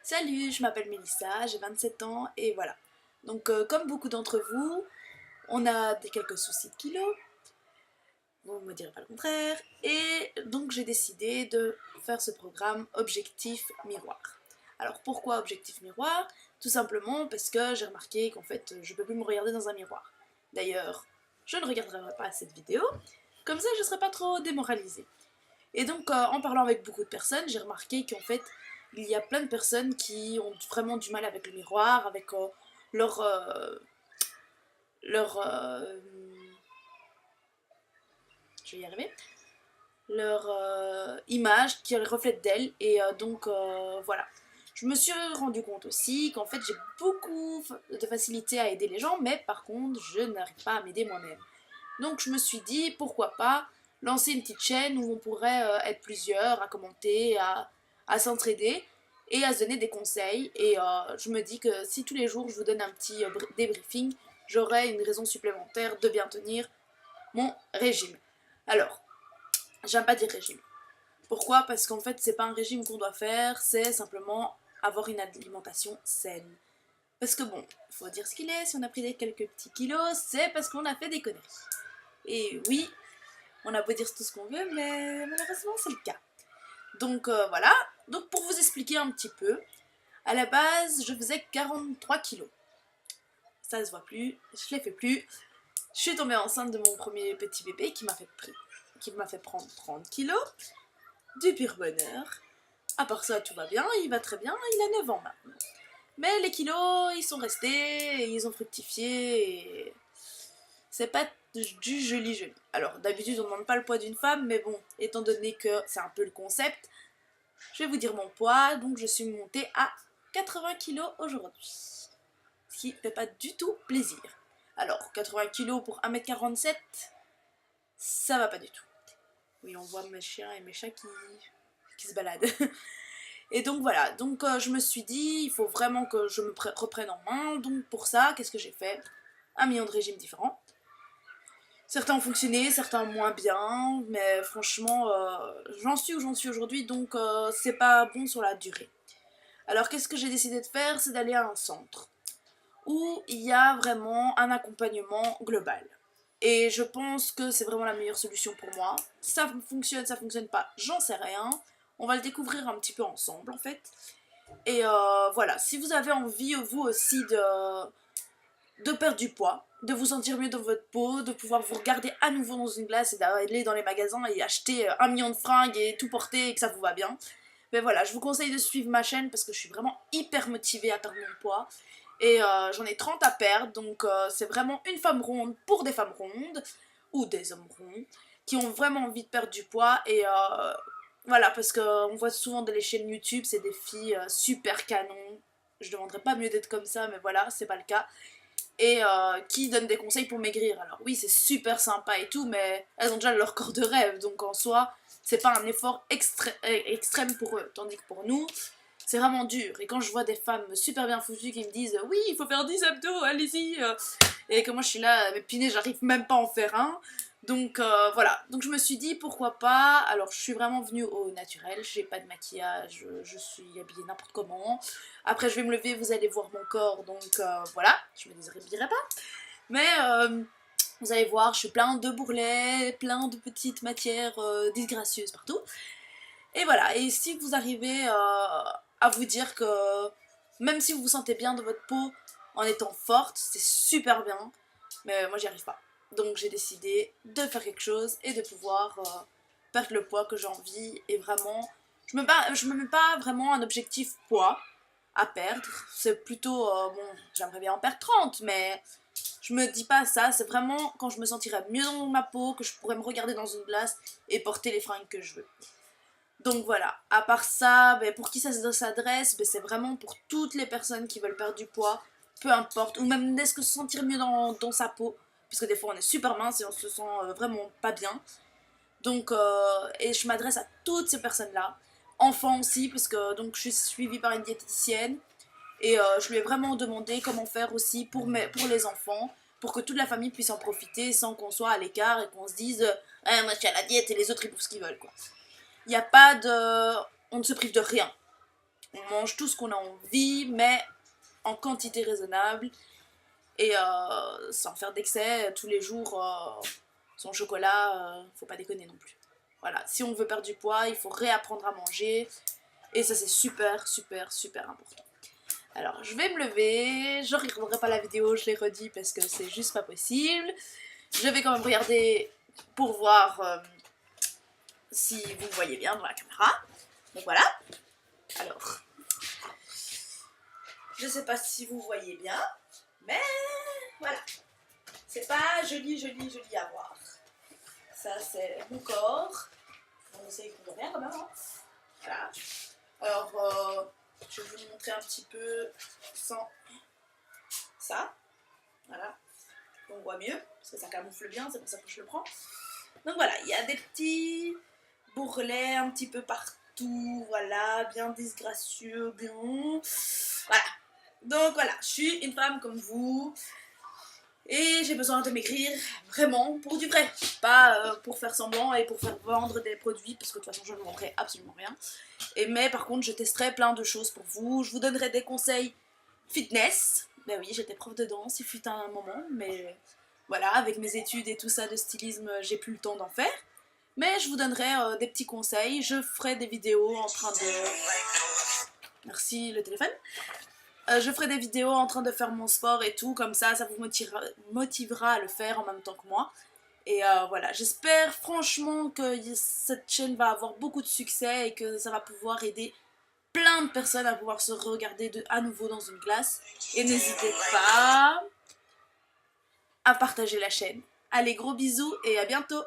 Salut, je m'appelle Mélissa, j'ai 27 ans et voilà. Donc comme beaucoup d'entre vous, on a quelques soucis de kilos, vous ne me direz pas le contraire, et donc j'ai décidé de faire ce programme Objectif Miroir. Alors pourquoi Objectif Miroir? Tout simplement parce que j'ai remarqué qu'en fait je ne peux plus me regarder dans un miroir. D'ailleurs, je ne regarderai pas cette vidéo, comme ça je ne serai pas trop démoralisée. Et donc, en parlant avec beaucoup de personnes, j'ai remarqué qu'en fait, il y a plein de personnes qui ont vraiment du mal avec le miroir, avec leur, euh, leur je vais y arriver, leur image qui reflète d'elles. Et donc, voilà. Je me suis rendu compte aussi qu'en fait, j'ai beaucoup de facilité à aider les gens, mais par contre, je n'arrive pas à m'aider moi-même. Donc, je me suis dit, pourquoi pas lancer une petite chaîne où on pourrait être plusieurs à commenter, à s'entraider et à se donner des conseils. Et je me dis que si tous les jours je vous donne un petit débriefing, j'aurai une raison supplémentaire de bien tenir mon régime. Alors, j'aime pas dire régime. Pourquoi? Parce qu'en fait, c'est pas un régime qu'on doit faire, c'est simplement avoir une alimentation saine. Parce que bon, faut dire ce qu'il est, si on a pris quelques petits kilos, c'est parce qu'on a fait des conneries. Et oui, on a beau dire tout ce qu'on veut, mais malheureusement c'est le cas. Donc voilà, donc pour vous expliquer un petit peu, à la base je faisais 43 kilos. Ça se voit plus, je les fais plus. Je suis tombée enceinte de mon premier petit bébé qui m'a fait prendre 30 kilos. Du pur bonheur. À part ça, tout va bien, il va très bien, il a 9 ans maintenant. Mais les kilos, ils sont restés, et ils ont fructifié, et c'est pas du joli. Alors d'habitude on ne demande pas le poids d'une femme, mais bon, étant donné que c'est un peu le concept, je vais vous dire mon poids, donc je suis montée à 80 kilos aujourd'hui. Ce qui ne fait pas du tout plaisir. Alors 80 kilos pour 1m47, ça va pas du tout. Oui, on voit mes chiens et mes chats qui se baladent. Et donc voilà, donc je me suis dit, il faut vraiment que je me reprenne en main, donc pour ça, qu'est-ce que j'ai fait? Un million de régimes différents. Certains ont fonctionné, certains moins bien, mais franchement, j'en suis où j'en suis aujourd'hui, donc c'est pas bon sur la durée. Alors qu'est-ce que j'ai décidé de faire? C'est d'aller à un centre où il y a vraiment un accompagnement global. Et je pense que c'est vraiment la meilleure solution pour moi. Ça fonctionne pas, j'en sais rien. On va le découvrir un petit peu ensemble en fait. Et voilà, si vous avez envie, vous aussi, de perdre du poids, de vous sentir mieux dans votre peau, de pouvoir vous regarder à nouveau dans une glace et d'aller dans les magasins et acheter un million de fringues et tout porter et que ça vous va bien. Mais voilà, je vous conseille de suivre ma chaîne parce que je suis vraiment hyper motivée à perdre mon poids. Et j'en ai 30 à perdre, donc c'est vraiment une femme ronde pour des femmes rondes, ou des hommes ronds, qui ont vraiment envie de perdre du poids. Et voilà, parce qu'on voit souvent dans les chaînes YouTube, c'est des filles super canon. Je ne demanderais pas mieux d'être comme ça, mais voilà, c'est pas le cas et qui donnent des conseils pour maigrir. Alors oui, c'est super sympa et tout, mais elles ont déjà leur corps de rêve, donc en soi, c'est pas un effort extrême pour eux. Tandis que pour nous, c'est vraiment dur. Et quand je vois des femmes super bien foutues qui me disent oui, il faut faire 10 abdos, allez-y, et que moi je suis là, mais piné, j'arrive même pas à en faire un. Donc voilà, donc je me suis dit pourquoi pas. Alors je suis vraiment venue au naturel, j'ai pas de maquillage, je suis habillée n'importe comment. Après je vais me lever, vous allez voir mon corps, donc voilà, je me déshabillerai pas. Mais vous allez voir, je suis plein de bourrelets, plein de petites matières disgracieuses partout. Et voilà, et si vous arrivez à vous dire que même si vous vous sentez bien dans votre peau en étant forte, c'est super bien, mais moi j'y arrive pas. Donc j'ai décidé de faire quelque chose et de pouvoir perdre le poids que j'ai envie et vraiment, je me mets pas vraiment un objectif poids à perdre, c'est plutôt, bon, j'aimerais bien en perdre 30, mais je me dis pas ça, c'est vraiment quand je me sentirai mieux dans ma peau, que je pourrais me regarder dans une glace et porter les fringues que je veux. Donc voilà, à part ça, ben, pour qui ça s'adresse, ben, c'est vraiment pour toutes les personnes qui veulent perdre du poids, peu importe, ou même n'est-ce que se sentir mieux dans sa peau, puisque des fois on est super mince et on se sent vraiment pas bien. Donc, et je m'adresse à toutes ces personnes-là, enfants aussi, parce que donc, je suis suivie par une diététicienne, et je lui ai vraiment demandé comment faire aussi pour les enfants, pour que toute la famille puisse en profiter sans qu'on soit à l'écart et qu'on se dise ah, moi je suis à la diète et les autres ils bouffent ce qu'ils veulent quoi. Il n'y a pas de. On ne se prive de rien. On mange tout ce qu'on a envie, mais en quantité raisonnable. Et sans faire d'excès, tous les jours, son chocolat, faut pas déconner non plus. Voilà, si on veut perdre du poids, il faut réapprendre à manger. Et ça, c'est super, super, super important. Alors, je vais me lever. Je ne regarderai pas la vidéo, je l'ai redit parce que c'est juste pas possible. Je vais quand même regarder pour voir si vous me voyez bien dans la caméra. Donc voilà. Alors, je sais pas si vous voyez bien, mais voilà. C'est pas joli, joli, joli à voir. Ça, c'est mon corps. On essaye de bien quand même. Hein. Voilà. Alors, je vais vous montrer un petit peu sans ça. Voilà. On voit mieux, parce que ça camoufle bien, c'est pour ça que je le prends. Donc voilà, il y a des petits bourrelets un petit peu partout. Voilà, bien disgracieux, bien. Voilà. Donc voilà, je suis une femme comme vous. Et j'ai besoin de maigrir vraiment pour du vrai, pas pour faire semblant et pour faire vendre des produits, parce que de toute façon je ne vendrai absolument rien. Mais par contre je testerai plein de choses pour vous, je vous donnerai des conseils fitness. Ben oui, j'étais prof de danse, il fut un moment, mais voilà, avec mes études et tout ça de stylisme, j'ai plus le temps d'en faire. Mais je vous donnerai des petits conseils, je ferai des vidéos en train de... Merci le téléphone. Je ferai des vidéos en train de faire mon sport et tout, comme ça vous motivera à le faire en même temps que moi. Et voilà, j'espère franchement que cette chaîne va avoir beaucoup de succès et que ça va pouvoir aider plein de personnes à pouvoir se regarder à nouveau dans une glace. Et n'hésitez pas à partager la chaîne. Allez, gros bisous et à bientôt!